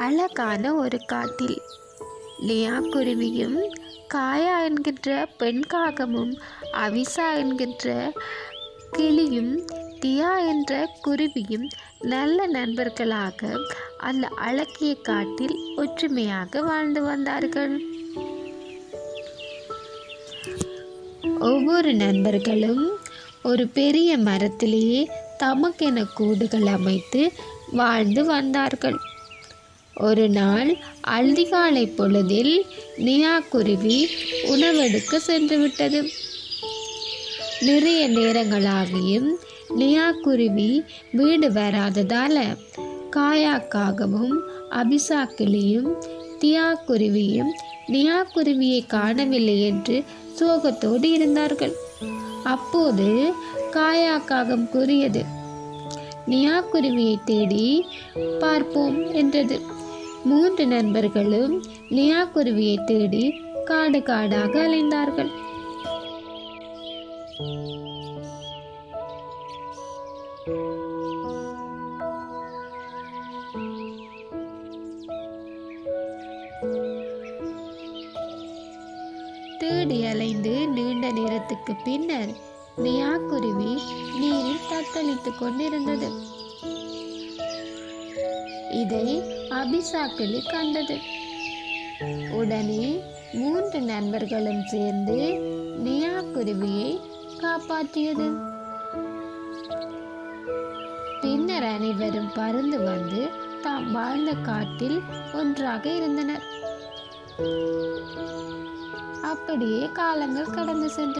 அழகான ஒரு காட்டில் லியா குருவியும் காயா என்கின்ற பெண் காகமும் அவிசா என்கின்ற கிளியும் டியா என்ற குருவியும் நல்ல நண்பர்களாக அந்த அழகிய காட்டில் ஒற்றுமையாக வாழ்ந்து வந்தார்கள். ஒவ்வொரு நண்பர்களும் ஒரு பெரிய மரத்திலேயே தமக்கென கூடுகள் அமைத்து வாழ்ந்து வந்தார்கள். ஒரு நாள் அதிகாலை பொழுதில் லியா குருவி உணவெடுக்க சென்று விட்டது. நிறைய நேரங்களாகியும் லியா குருவி வீடு வராததால காயாக்காகவும் அபிசா கிளியும் டியா குருவியும் லியா குருவியை காணவில்லை என்று சோகத்தோடு இருந்தார்கள். அப்போது காயாக்காகம் கூறியது, லியா குருவியை தேடி பார்ப்போம் என்றது. 3 நண்பர்களும் லியா குருவியை தேடி காடு காடாக அலைந்தார்கள். தேடி அலைந்து நீண்ட நேரத்துக்கு பின்னர் லியா குருவி நீரில் தத்தளித்துக் கொண்டிருந்தது. இதை அபிசா கிளி கண்டது. உடனே 3 நண்பர்களும் சேர்ந்து லியா குருவியை காப்பாற்றியது. பின்னர் அனைவரும் பறந்து வந்து தாம் வாழ்ந்த காட்டில் ஒன்றாக இருந்தனர். அப்படியே காலங்கள் கடந்து சென்றன.